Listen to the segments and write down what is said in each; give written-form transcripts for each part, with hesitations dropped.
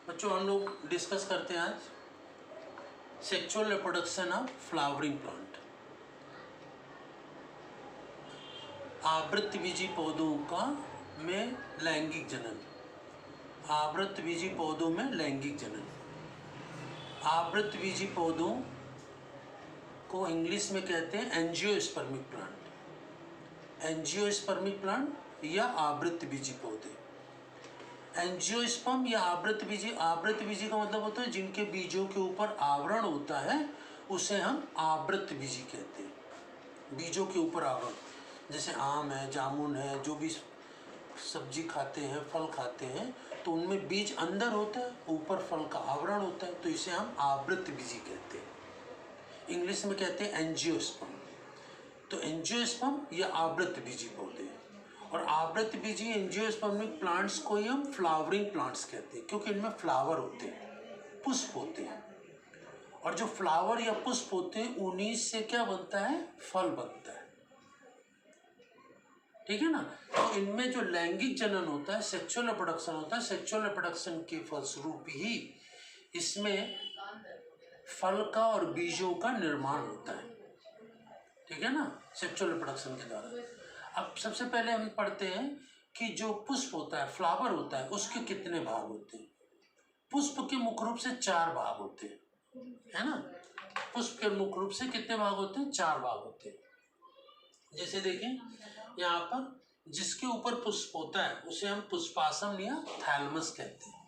बच्चों हम लोग डिस्कस करते हैं आज sexual reproduction of flowering plant. आवृतबीजी पौधों का में लैंगिक जनन। आवृतबीजी पौधों में लैंगिक जनन। आवृतबीजी पौधों को इंग्लिश में कहते हैं एंजियोस्पर्मिक प्लांट। एंजियोस्पर्मिक प्लांट या आवृतबीजी पौधे। एंजियोस्पर्म या आवृतबीजी, आवृतबीजी का मतलब होता है जिनके बीजों के ऊपर आवरण होता है उसे हम आवृतबीजी कहते हैं। बीजों के ऊपर आवरण, जैसे आम है, जामुन है, जो भी सब्जी खाते हैं, फल खाते हैं, तो उनमें बीज अंदर होता है, ऊपर फल का आवरण होता है, तो इसे हम आवृतबीजी कहते हैं। इंग्लिश में कहते हैं एंजियोस्पर्म। तो एंजियोस्पर्म या आवृतबीजी पौधे। और आवृतबीजी एंजियोस्पर्मिक प्लांट्स को ही हम फ्लावरिंग प्लांट्स कहते हैं, क्योंकि इनमें फ्लावर होते हैं, पुष्प होते हैं। और जो फ्लावर या पुष्प होते हैं उन्हीं से क्या बनता है? फल बनता है। ठीक है ना। तो इनमें जो लैंगिक जनन होता है, सेक्सुअल रिप्रोडक्शन होता है, सेक्सुअल रिप्रोडक्शन के फलस्वरूप ही इसमें फल का और बीजों का निर्माण होता है। ठीक है ना, सेक्सुअल रिप्रोडक्शन के द्वारा। अब सबसे पहले हम पढ़ते हैं कि जो पुष्प होता है, फ्लावर होता है, उसके कितने भाग होते हैं। पुष्प के मुख्य रूप से 4 भाग होते हैं, है ना। पुष्प के मुख्य रूप से कितने भाग होते हैं? 4 भाग होते हैं। जैसे देखें यहाँ पर, जिसके ऊपर पुष्प होता है उसे हम पुष्पासम या थैलमस कहते हैं।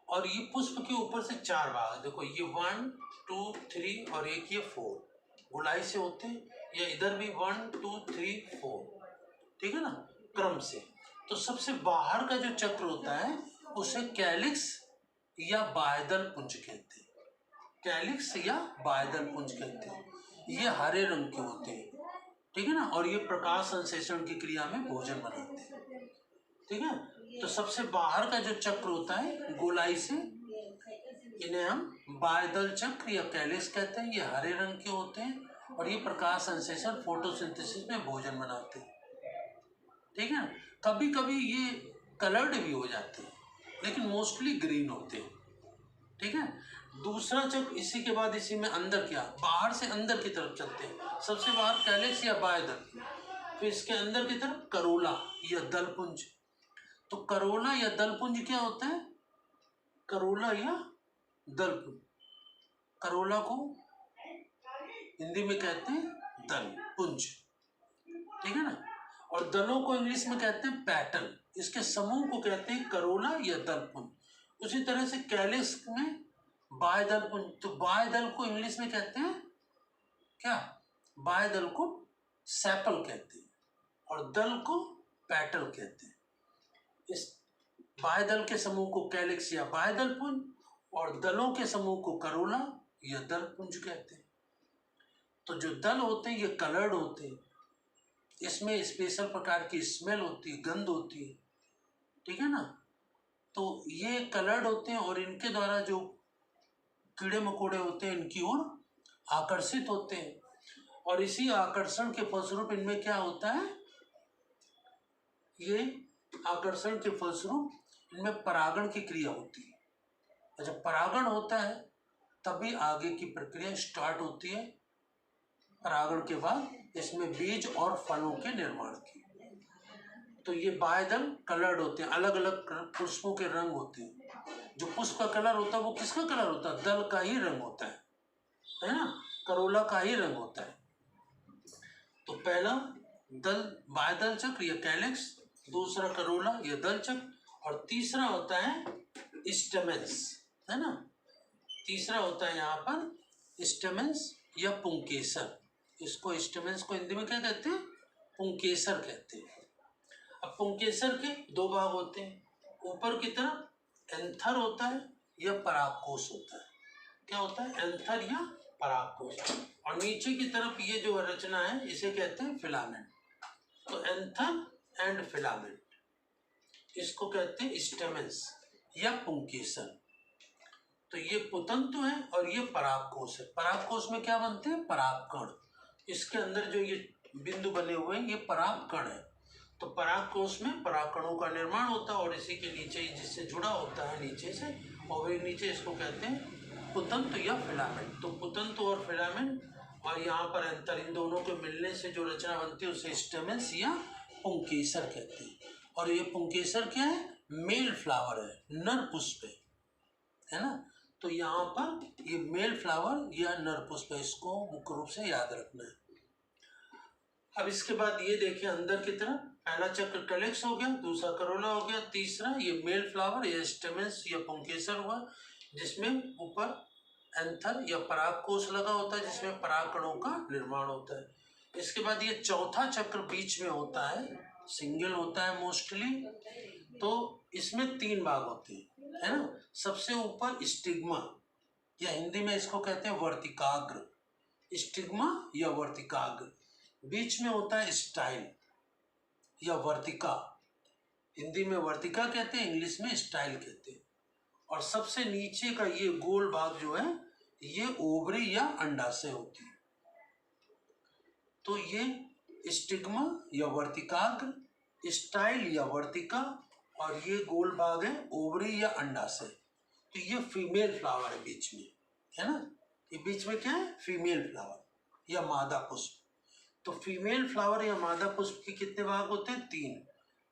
और ये पुष्प के ऊपर से 4 भाग, देखो ये 1 2 3 और एक ये 4 गोलाई से होते हैं, या इधर भी 1 2 3 4, ठीक है ना, क्रम से। तो सबसे बाहर का जो चक्र होता है उसे कैलिक्स या बायदल पुंज कहते हैं। कैलिक्स या बायदल पुंज कहते हैं। ये हरे रंग के होते हैं, ठीक है ना, और ये प्रकाश संश्लेषण की क्रिया में भोजन बनाते हैं। ठीक है, तो सबसे बाहर का जो चक्र होता है गोलाई से, इन्हें हम बायदल चक्र या कैलिक्स कहते हैं। ये हरे रंग के होते हैं और ये प्रकाश संश्लेषण फोटोसिंथेसिस में भोजन बनाते हैं। ठीक है, कभी कभी ये कलर्ड भी हो जाते हैं, लेकिन मोस्टली ग्रीन होते हैं। ठीक है, दूसरा चक्र इसी के बाद इसी में अंदर क्या, बाहर से अंदर की तरफ चलते हैं। सबसे बाहर कैलिक्स या बायदल, फिर इसके अंदर की तरफ करोला या दलपुंज। तो करोला या दलपुंज क्या होता है? करोला या दलपुंज, करोला को हिंदी में कहते हैं दलपुंज, ठीक है ना। और दलों को इंग्लिश में कहते हैं पैटल। इसके समूह को कहते हैं करोला या दलपुंज। उसी तरह से कैलिक्स में बायदलपुंज, तो बायदल को इंग्लिश में कहते हैं क्या? बायदल को सेपल कहते हैं और दल को पैटल कहते हैं। इस बायदल के समूह को कैलिक्स या बायदलपुंज और दलों के समूह को करोला या दलपुंज कहते हैं। तो जो दल होते हैं ये कलर्ड होते हैं, इसमें स्पेशल प्रकार की स्मेल होती है, गंध होती है, ठीक है ना। तो ये कलर्ड होते हैं और इनके द्वारा जो कीड़े मकोड़े होते हैं इनकी ओर आकर्षित होते हैं, और इसी आकर्षण के फलस्वरूप इनमें क्या होता है, ये आकर्षण के फलस्वरूप इनमें परागण की क्रिया होती है। और जब परागण होता है तभी आगे की प्रक्रिया स्टार्ट होती है, परागण के बाद इसमें बीज और फलों के निर्माण की। तो ये बायदल कलर्ड होते हैं, अलग अलग पुष्पों के रंग होते हैं। जो पुष्प का कलर होता है वो किसका कलर होता है? दल का ही रंग होता है ना, करोला का ही रंग होता है। तो पहला दल बायदल चक्र या कैलिक्स, दूसरा करोला या दल चक्र, और तीसरा होता है स्टेमेंस, है ना। तीसरा होता है यहाँ पर स्टेमेंस या पुंकेसर। इसको स्टेमेंस को हिंदी में क्या कहते हैं? पुंकेसर कहते हैं। अब पुंकेसर के 2 भाग होते हैं, ऊपर की तरफ एंथर होता है या परागकोश होता है। क्या होता है? एंथर या परागकोश। और नीचे की तरफ ये जो रचना है इसे कहते हैं फिलामेंट। तो एंथर एंड फिलामेंट, इसको कहते हैं स्टेमेंस या पुंकेसर। तो ये पुतंतु है और ये परागकोश है। परागकोश में क्या बनते हैं? परागकण। इसके अंदर जो ये बिंदु बने हुए हैं ये परागकण है। तो परागकोश में परागकणों का निर्माण होता है और इसी के नीचे ही जिससे जुड़ा होता है नीचे से ओवरी नीचे, इसको कहते हैं पुतंतु या फिलामेंट। तो पुतंतु और फिलामेंट और यहाँ पर अंतर, इन दोनों के मिलने से जो रचना बनती है उसे स्टेमेंस या पुंकेसर कहते हैं। और ये पुंकेसर क्या है? मेल फ्लावर है, नर पुष्प है ना। तो यहाँ पर ये मेल फ्लावर या नर पुष्प है, इसको मुख्य रूप से याद रखना है। अब इसके बाद ये देखिए अंदर की तरफ, पहला चक्र कैलिक्स हो गया, दूसरा करोला हो गया, तीसरा ये मेल फ्लावर या स्टेमेंस या पुंकेसर हुआ, जिसमें ऊपर एंथर या परागकोश लगा होता है, जिसमें परागकणों का निर्माण होता है। इसके बाद ये चौथा चक्र बीच में होता है, सिंगल होता है मोस्टली। तो इसमें 3 भाग होते हैं, है ना। सबसे ऊपर स्टिग्मा, या हिंदी में इसको कहते हैं वर्तिकाग्र, स्टिग्मा या वर्तिकाग्र। बीच में होता है स्टाइल या वर्तिका, हिंदी में वर्तिका कहते हैं, इंग्लिश में स्टाइल कहते हैं। और सबसे नीचे का ये गोल भाग जो है, ये ओवरी या अंडाशय होती है। तो ये स्टिग्मा या वर्तिकाग्र, स्टाइल या वर्तिका, और ये गोल भाग है ओवरी या अंडाशय। तो ये फीमेल फ्लावर है बीच में, है ना। ये बीच में क्या है? फीमेल फ्लावर या मादा पुष्प। तो फीमेल फ्लावर या मादा पुष्प के कितने भाग होते हैं? 3,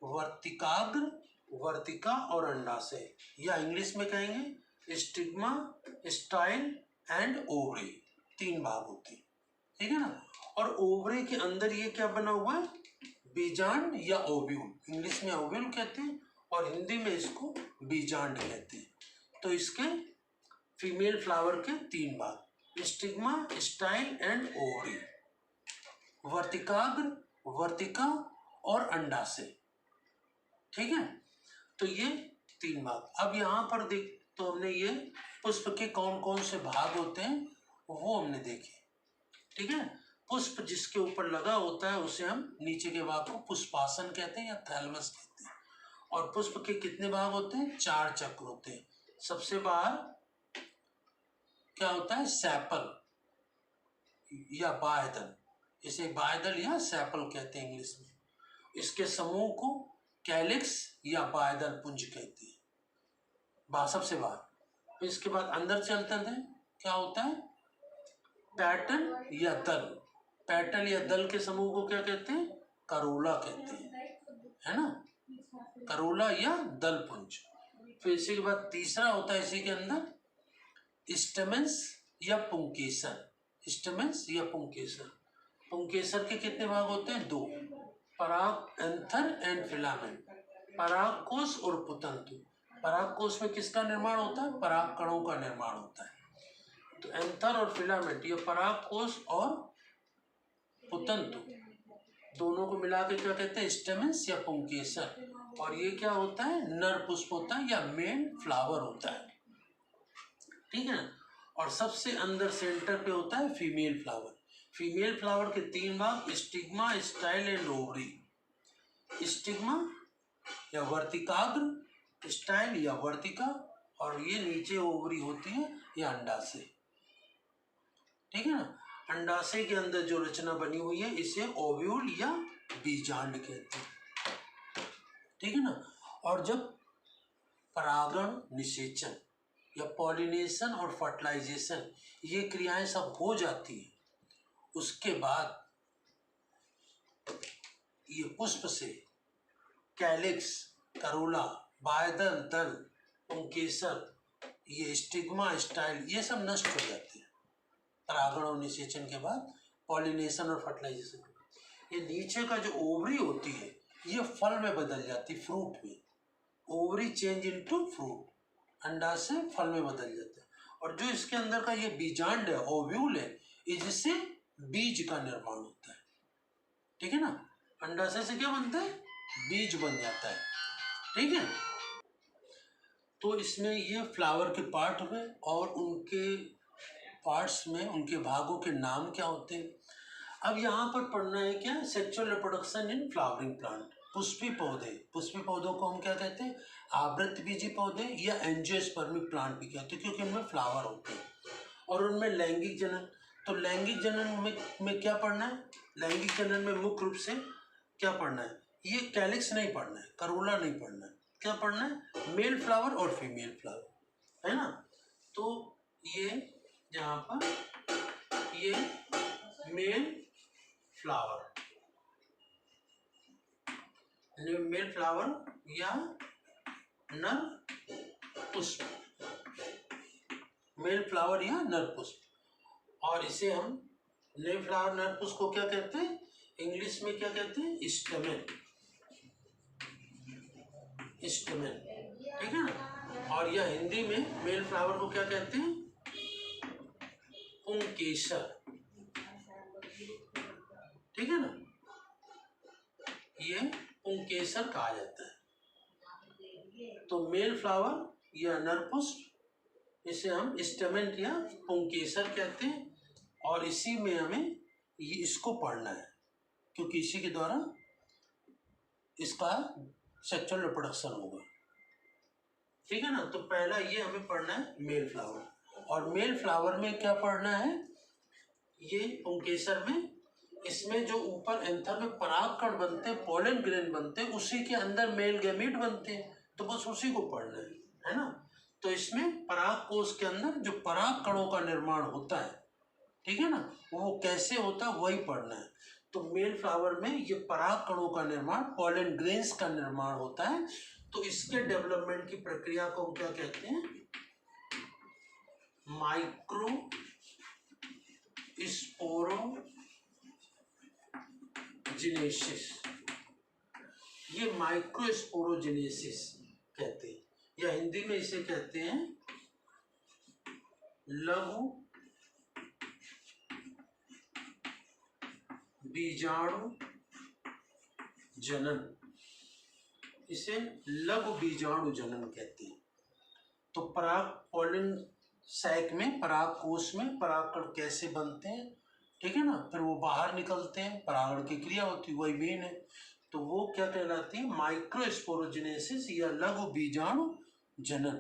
वर्तिकाग्र, वर्तिका और अंडाशय, या इंग्लिश में कहेंगे स्टिग्मा, स्टाइल एंड ओवरी। 3 भाग होते हैं, ठीक है ना। और ओवरी के अंदर ये क्या बना हुआ है? बीजांड या ओव्यूल, इंग्लिश में ओव्यूल कहते हैं और हिंदी में इसको बीजांड कहते हैं। तो इसके फीमेल फ्लावर के 3 भाग, स्टिग्मा, स्टाइल एंड ओवरी, वर्तिकाग्र, वर्तिका और अंडाशय, ठीक है। तो ये 3 भाग। अब यहाँ पर देख, तो हमने ये पुष्प के कौन कौन से भाग होते हैं वो हमने देखे, ठीक है। पुष्प जिसके ऊपर लगा होता है उसे हम नीचे के भाग को पुष्पासन कहते हैं या थैलमस कहते हैं। और पुष्प के कितने भाग होते हैं? 4 चक्र होते हैं। सबसे बाहर क्या होता है? सैपल या बाह्यदल, इसे बाह्यदल या सैपल कहते हैं इंग्लिश में। इसके समूह को कैलिक्स या बाह्यदल पुंज कहते हैं, सबसे बाहर। इसके बाद अंदर चलते थे, क्या होता है? पैटर्न या दल, पैटर्न या दल के समूह को क्या कहते हैं? करोला कहते हैं, है ना, करोला या दल पुंज। फिर इसी के बाद तीसरा होता है इसी के अंदर स्टेमेंस या पुंकेसर, स्टेमेंस या पुंकेसर। पुंकेसर के कितने भाग होते हैं? 2, पराग एंथर एंड फिलामेंट, परागकोश और पुतंतु। परागकोश में किसका निर्माण होता है? पराग कणों का निर्माण होता है। तो एंथर और फिलामेंट, ये परागकोश और पुतंतु दोनों को मिला के क्या कहते हैं? स्टेमेंस या पुंकेसर। और ये क्या होता है? नर पुष्प होता है या मेन फ्लावर होता है, ठीक है। और सबसे अंदर सेंटर पे होता है फीमेल फ्लावर। फीमेल फ्लावर के 3 भाग, stigma, style and ovary. Stigma या वर्तिकाग्र, स्टाइल या वर्तिका, और ये नीचे ओवरी होती है या अंडाशय, ठीक है ना। अंडाशय के अंदर जो रचना बनी हुई है इसे ओव्यूल या बीजांड कहते हैं, ठीक है ना। और जब परागण निषेचन या पॉलिनेशन और फर्टिलाइजेशन ये क्रियाएं सब हो जाती है, उसके बाद ये पुष्प से कैलिक्स, करोला, बाह्यदल, दल, पुंकेसर, ये स्टिग्मा, स्टाइल, ये सब नष्ट हो जाते हैं परागण और निषेचन के बाद, पॉलिनेशन और फर्टिलाइजेशन के बाद। ये नीचे का जो ओवरी होती है ये फल में बदल जाती है, फ्रूट में। ओवरी चेंज इनटू फ्रूट, अंडा से फल में बदल जाता है। और जो इसके अंदर का ये बीजांड है, ओव्यूल है, इससे बीज का निर्माण होता है, ठीक है ना। अंडाशय से क्या बनता है? बीज बन जाता है, ठीक है। तो इसमें ये फ्लावर के पार्ट हुए और उनके पार्ट्स में उनके भागों के नाम क्या होते हैं। अब यहाँ पर पढ़ना है क्या? Sexual reproduction in flowering plant, Pushpi पौधे। पुष्पी पौधों को हम क्या कहते हैं? आवृतबीजी पौधे या एंजियोस्पर्मी प्लांट भी कहते हैं, क्योंकि उनमें फ्लावर होते हैं। और उनमें लैंगिक जनन, तो लैंगिक जनन में क्या पढ़ना है? लैंगिक जनन में मुख्य रूप से क्या पढ़ना है? ये कैलिक्स नहीं पढ़ना है, करोला नहीं पढ़ना है, क्या पढ़ना है? मेल फ्लावर और फीमेल फ्लावर। है ना। तो ये यहाँ पर ये मेल फ्लावर, मेल फ्लावर या नर पुष्प, मेल फ्लावर या नर पुष्प। और इसे हम मेल फ्लावर नर पुष्प को क्या कहते हैं, इंग्लिश में क्या कहते हैं, स्टेमेन, स्टेमेन, ठीक है ना। और यह हिंदी में मेल फ्लावर को क्या कहते हैं, पुंकेसर, ठीक है ना, ये पुंकेसर कहा जाता है। तो मेल फ्लावर या नर पुष्प, इसे हम स्टेमेन या पुंकेसर कहते हैं। और इसी में हमें ये इसको पढ़ना है, क्योंकि इसी के द्वारा इसका सेक्सुअल रिप्रोडक्शन होगा, ठीक है ना। तो पहला ये हमें पढ़ना है मेल फ्लावर। और मेल फ्लावर में क्या पढ़ना है, ये पुंकेसर में, इसमें जो ऊपर एंथर में परागकण बनते हैं, पोलन ग्रेन बनते हैं, उसी के अंदर मेल गैमीट बनते हैं, तो बस उसी को पढ़ना है ना। तो इसमें पराग कोश के अंदर जो पराग कणों का निर्माण होता है, ठीक है ना, वो कैसे होता है वही पढ़ना है। तो मेल फ्लावर में ये पराग कणों का निर्माण, पोलन ग्रेन्स का निर्माण होता है। तो इसके डेवलपमेंट की प्रक्रिया को हम क्या कहते हैं, माइक्रो स्पोरोजेनेसिस, ये माइक्रो स्पोरोजेनेसिस कहते हैं, या हिंदी में इसे कहते हैं लघु बीजाणु जनन, इसे लघु बीजाणु जनन कहते हैं। तो पराग पोलन सैक में, पराग कोश में परागकण कैसे बनते हैं, ठीक है ना, फिर वो बाहर निकलते हैं, परागण की क्रिया होती है, वही मेन है। तो वो क्या कहलाती है, माइक्रो स्पोरोजेनेसिस या लघु बीजाणु जनन।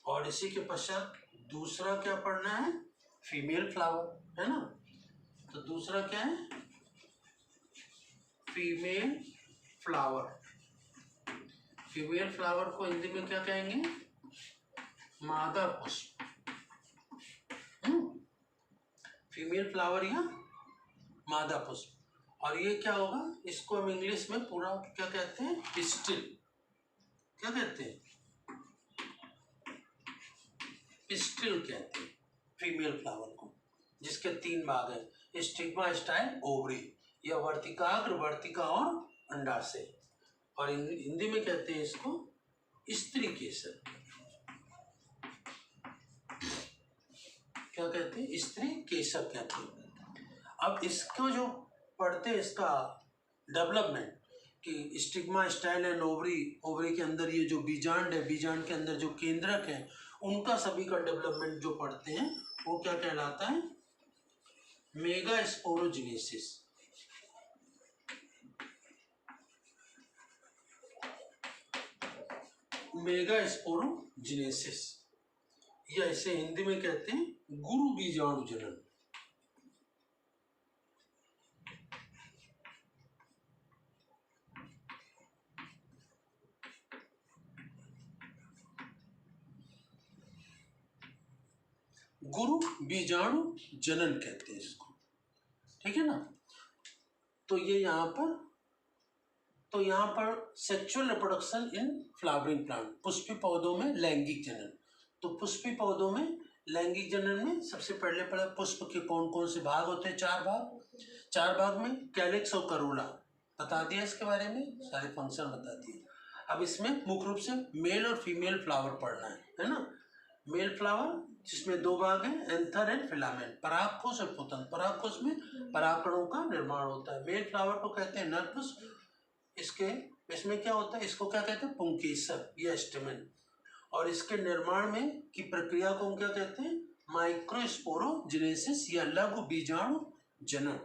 और इसी के पश्चात दूसरा क्या पढ़ना है, फीमेल फ्लावर, है ना। तो दूसरा क्या है, फीमेल फ्लावर। फीमेल फ्लावर को हिंदी में क्या कहेंगे, मादा पुष्प। फीमेल फ्लावर या मादा पुष्प। और ये क्या होगा, इसको हम इंग्लिश में पूरा क्या कहते हैं, पिस्टिल, क्या कहते हैं, पिस्टिल कहते हैं फीमेल फ्लावर को, जिसके 3 भाग हैं, स्टिग्मा, स्टाइल, ओवरी, या वर्तिकाग्र, वर्तिका और अंडाशय। और हिंदी में कहते हैं इसको स्त्री केसर, क्या कहते हैं, स्त्री केसर कहते हैं। अब इसको जो पढ़ते हैं, इसका डेवलपमेंट, कि stigma, style and ovary, ovary के अंदर ये जो बीजांड है, बीजांड के अंदर जो केंद्रक है, उनका सभी का डेवलपमेंट जो पढ़ते हैं, वो क्या कहलाता है, मेगा स्पोरोजेनेसिस। मेगा स्पोरोजेनेसिस, या इसे हिंदी में कहते हैं गुरु बीजाणु जनन। गुरु बीजाणु जनन कहते हैं इसको, ठीक है ना। तो ये यहाँ पर sexual reproduction in flowering plant, Pushpi पौधों में लैंगिक जनन। तो पुष्पी पौधों में लैंगिक जनन में सबसे पहले पुष्प के कौन कौन से भाग होते हैं, 4 भाग। 4 भाग में कैलिक्स और करोला बता दिया, इसके बारे में सारे फंक्शन बता दिए। अब इसमें मुख्य रूप से मेल और फीमेल फ्लावर पढ़ना है ना। मेल फ्लावर जिसमें 2 भाग हैं, एंथर एंड फिलामेंट, परागकोश और पुतन। परागकोश में परागकणों का निर्माण होता है। मेल फ्लावर को कहते हैं नर पुष्प, इसमें क्या होता है, इसको क्या कहते हैं, पुंकेसर या स्टेमेन। और इसके निर्माण में की प्रक्रिया को हम क्या कहते हैं, माइक्रोस्पोरोजेनेसिस या लघु बीजाणु जनन।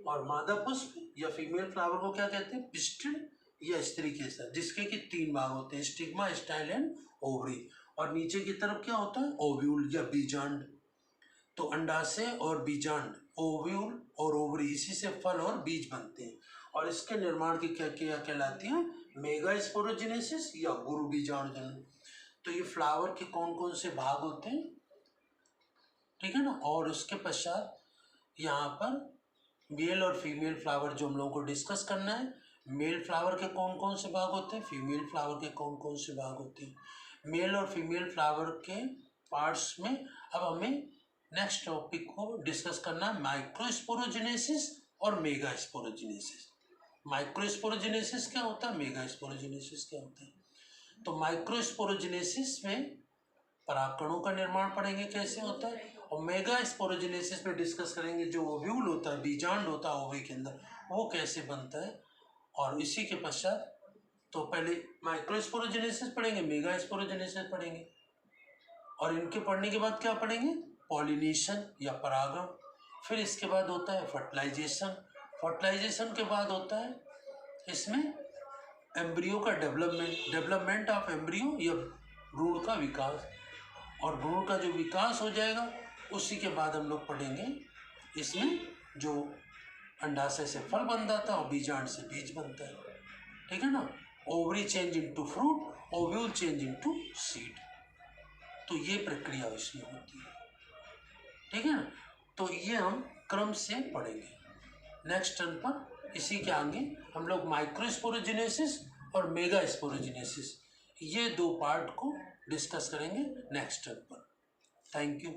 और मादा पुष्प या फीमेल फ्लावर को क्या कहते हैं, पिस्टिल या स्त्री केसर, जिसके कि 3 भाग होते हैं, स्टिग्मा, स्टाइल एंड ओवरी। और नीचे की तरफ क्या होता है, ओव्यूल या बीजांड। तो अंडाशय और बीजांड, ओव्यूल और ओवरी, इसी से फल और बीज बनते हैं। और इसके निर्माण की क्या कहलाती है, मेगा स्पोरोजेनेसिस या गुरु बीजाणु जनन। तो ये फ्लावर के कौन कौन से भाग होते हैं, ठीक है ना। और उसके पश्चात यहाँ पर मेल और फीमेल फ्लावर जो हम लोगों को डिस्कस करना है। मेल फ्लावर के कौन कौन से भाग होते हैं, फीमेल फ्लावर के कौन कौन से भाग होते हैं। मेल और फीमेल फ्लावर के पार्ट्स में अब हमें नेक्स्ट टॉपिक को डिस्कस करना है, माइक्रोस्पोरोजेनेसिस और मेगास्पोरोजेनेसिस। माइक्रोस्पोरोजेनेसिस क्या होता है, मेगास्पोरोजेनेसिस क्या होता है। तो माइक्रोस्पोरोजेनेसिस में परागकणों का निर्माण पढ़ेंगे कैसे होता है, और मेगा स्पोरोजेनेसिस में डिस्कस करेंगे जो ओव्यूल होता है, बीजांड होता है ओवी के अंदर, वो कैसे बनता है। और इसी के पश्चात तो पहले माइक्रोस्पोरोजेनेसिस पढ़ेंगे, मेगा स्पोरोजेनेसिस पढ़ेंगे, और इनके पढ़ने के बाद क्या पढ़ेंगे, पॉलिनेशन या परागण। फिर इसके बाद होता है फर्टिलाइजेशन। फर्टिलाइजेशन के बाद होता है इसमें एम्ब्रियो का डेवलपमेंट ऑफ एम्ब्रियो या भ्रूण का विकास। और भ्रूण का जो विकास हो जाएगा उसी के बाद हम लोग पढ़ेंगे इसमें जो अंडाशय से फल बन जाता है और बीजांड से बीज बनता है, ठीक है ना। Ovary change into fruit, ovule change into seed. तो ये प्रक्रिया इसमें होती है, ठीक है ना। तो ये हम क्रम से पढ़ेंगे नेक्स्ट टर्न पर। इसी के आगे हम लोग माइक्रोस्पोरोजेनेसिस और मेगा स्पोरोजेनेसिस ये दो पार्ट को डिस्कस करेंगे नेक्स्ट टर्न पर। Thank you.